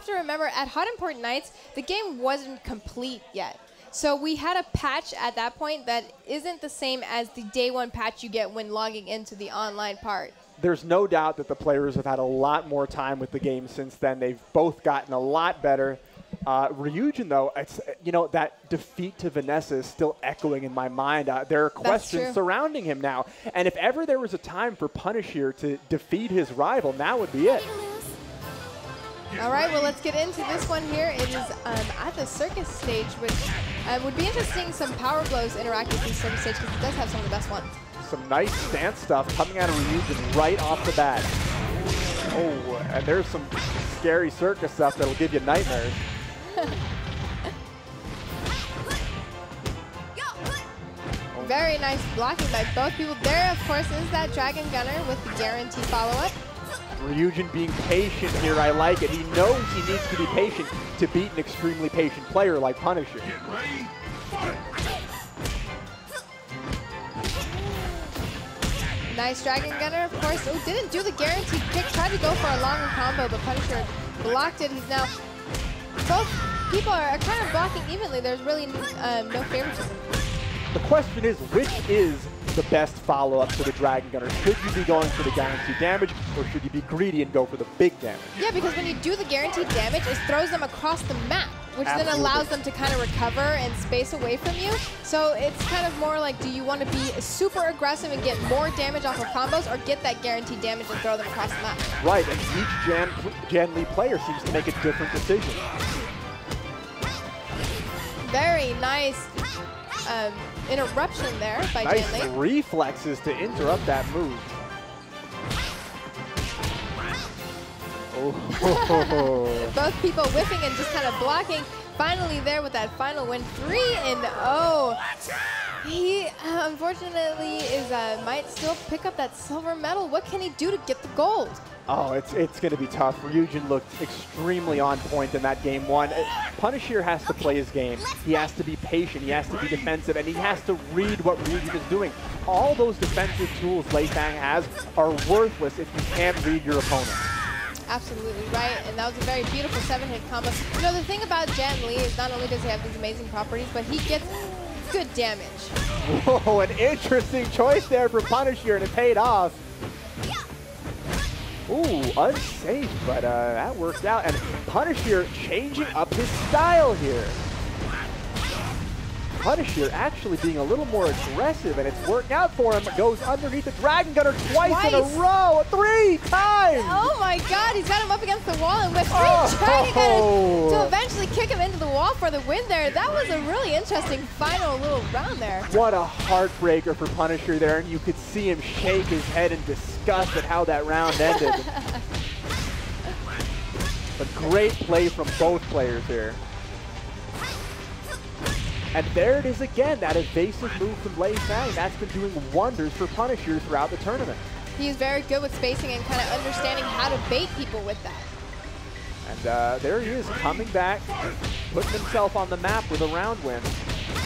have to remember, at Hot Important Nights, the game wasn't complete yet. So we had a patch at that point that isn't the same as the day one patch you get when logging into the online part. There's no doubt that the players have had a lot more time with the game since then. They've both gotten a lot better. Ryujin, though, it's, you know, that defeat to Vanessa is still echoing in my mind. There are questions surrounding him now. And if ever there was a time for Punishere to defeat his rival, now would be it. All right, well, let's get into this one here. It is at the circus stage, which would be interesting. Some power blows interact with the circus stage because it does have some of the best ones. Some nice stance stuff coming out of Ryujin right off the bat. Oh, and there's some scary circus stuff that'll give you nightmares. Very nice blocking by both people. There, of course, is that Dragon Gunner with the guarantee follow-up. Ryujin being patient here, I like it. He knows he needs to be patient to beat an extremely patient player like Punisher. Nice Dragon Gunner, of course. Oh, didn't do the guaranteed kick. Tried to go for a longer combo, but Punisher blocked it. He's now... Both people are kind of blocking evenly. There's really no favoritism. The question is, which is the best follow-up to the Dragon Gunner? Should you be going for the guaranteed damage, or should you be greedy and go for the big damage? Yeah, because when you do the guaranteed damage, it throws them across the map, which then allows them to kind of recover and space away from you. So it's kind of more like, do you want to be super aggressive and get more damage off of combos, or get that guaranteed damage and throw them across the map? Right, and each Jan Lee player seems to make a different decision. Very nice interruption there by Jan Lee. Nice reflexes to interrupt that move. Oh. Both people whiffing and just kind of blocking. Finally there with that final win, 3-0. He unfortunately might still pick up that silver medal. What can he do to get the gold? Oh, it's going to be tough. Ryujin looked extremely on point in that game one. Punisher has to play his game. He has to be patient. He has to be defensive, and he has to read what Ryujin is doing. All those defensive tools Lei Fang has are worthless if you can't read your opponent. Absolutely right, and that was a very beautiful 7-hit combo. You know, the thing about Jan Lee is not only does he have these amazing properties, but he gets good damage. Whoa, an interesting choice there for Punisher, and it paid off. Ooh, unsafe, but that worked out. And Punisher changing up his style here. Punisher actually being a little more aggressive, and it's working out for him. Goes underneath the Dragon Gunner twice in a row, 3 times! Oh my god, he's got him up against the wall, and with 3 Dragon Gunners to eventually kick him into the wall for the win there. That was a really interesting final little round there. What a heartbreaker for Punisher there, and you could see him shake his head in disgust at how that round ended. But great play from both players here. And there it is again, that evasive move from Lei Fang. That's been doing wonders for Punisher throughout the tournament. He's very good with spacing and kind of understanding how to bait people with that. And there he is, coming back, putting himself on the map with a round win.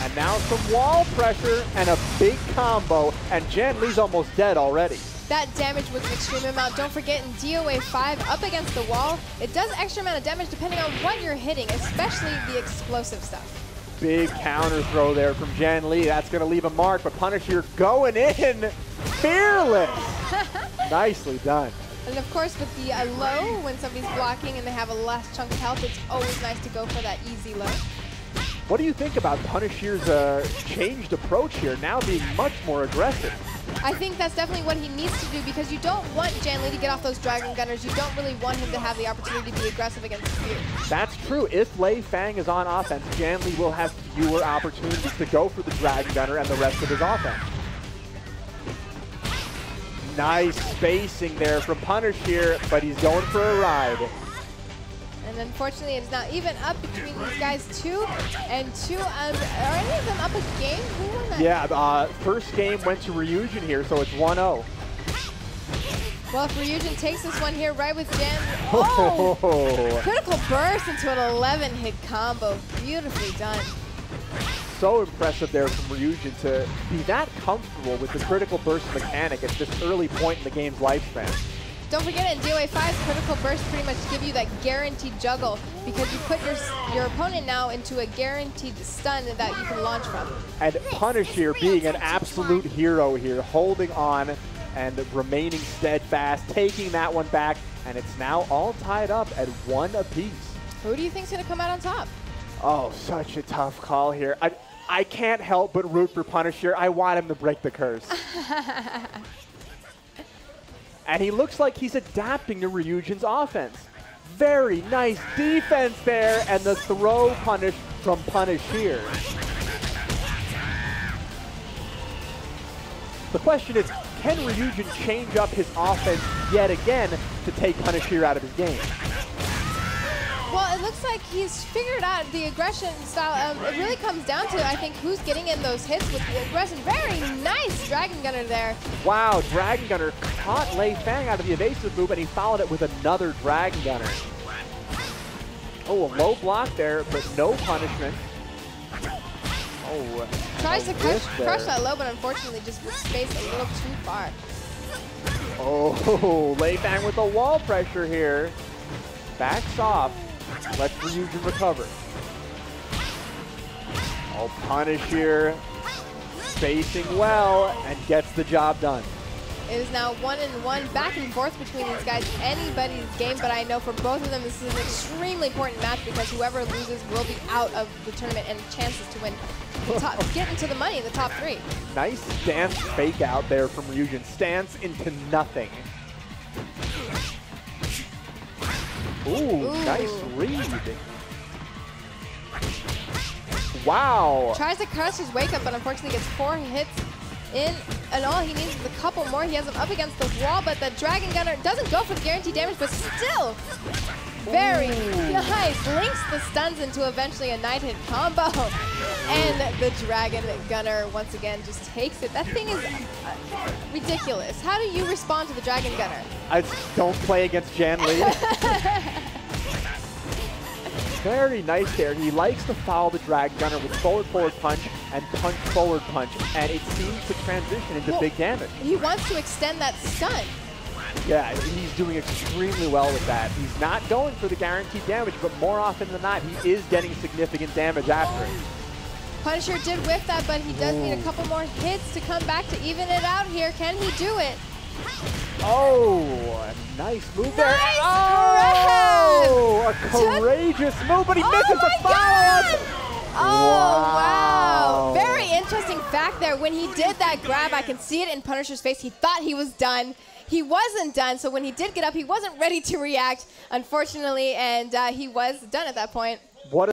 And now some wall pressure and a big combo, and Jan Lee's almost dead already. That damage was an extreme amount. Don't forget, in DOA5, up against the wall, it does extra amount of damage depending on what you're hitting, especially the explosive stuff. Big counter throw there from Jan Lee. That's going to leave a mark, but Punisher going in, fearless. Nicely done. And of course, with the low, when somebody's blocking and they have a last chunk of health, it's always nice to go for that easy low. What do you think about Punisher's changed approach here, now being much more aggressive? I think that's definitely what he needs to do, because you don't want Jan Lee to get off those Dragon Gunners. You don't really want him to have the opportunity to be aggressive against you. That's true. If Lei Fang is on offense, Jan Lee will have fewer opportunities to go for the Dragon Gunner and the rest of his offense. Nice spacing there from Punisher, but he's going for a ride. And unfortunately, it's not even up between these guys, 2 and 2. Are any of them up a game? Who won that? Yeah, first game went to Ryujin here, so it's 1-0. Well, if Ryujin takes this one here right with Jan, oh! Critical burst into an 11-hit combo. Beautifully done. So impressive there from Ryujin to be that comfortable with the critical burst mechanic at this early point in the game's lifespan. Don't forget, in DOA5, critical bursts pretty much give you that guaranteed juggle because you put your opponent now into a guaranteed stun that you can launch from. And Punishere being an absolute hero here, holding on and remaining steadfast, taking that one back, and it's now all tied up at 1 apiece. Who do you think's going to come out on top? Oh, such a tough call here. I can't help but root for Punishere. I want him to break the curse. And he looks like he's adapting to Ryujin's offense. Very nice defense there, and the throw punish from Punishere. The question is, can Ryujin change up his offense yet again to take Punishere out of his game? Well, it looks like he's figured out the aggression style. It really comes down to, I think, who's getting in those hits with the aggression. Very nice Dragon Gunner there. Wow, Dragon Gunner caught Lei Fang out of the evasive move, and he followed it with another Dragon Gunner. Oh, a low block there, but no punishment. Oh, tries to crush that low, but unfortunately just with space a little too far. Oh, Lei Fang with the wall pressure here. Backs off. Lets Ryujin recover. Oh, Punishere spacing well and gets the job done. It is now 1-1, back and forth between these guys. Anybody's game, but I know for both of them this is an extremely important match because whoever loses will be out of the tournament and chances to win. Get into the money in the top 3. Nice stance fake out there from Ryujin. Stance into nothing. Ooh, nice read. Wow. Tries to crush his wake up, but unfortunately gets 4 hits in, and all he needs is a couple more. He has him up against the wall, but the Dragon Gunner doesn't go for the guaranteed damage, but still very nice. Links the stuns into eventually a 9-hit combo. And the Dragon Gunner once again just takes it. That thing is ridiculous. How do you respond to the Dragon Gunner? I don't play against Jan Lee. Very nice there. He likes to follow the Dragon Gunner with forward punch and forward punch, and it seems to transition into big damage. He wants to extend that stun. Yeah, he's doing extremely well with that. He's not going for the guaranteed damage, but more often than not, he is getting significant damage after it. Punisher did whiff that, but he does need a couple more hits to come back to even it out here. Can he do it? Oh, nice move there. Nice Oh, a courageous move, but he misses the follow-up. Oh, wow. Very interesting fact there. When he did that grab, I can see it in Punisher's face. He thought he was done. He wasn't done, so when he did get up, he wasn't ready to react, unfortunately, and he was done at that point. What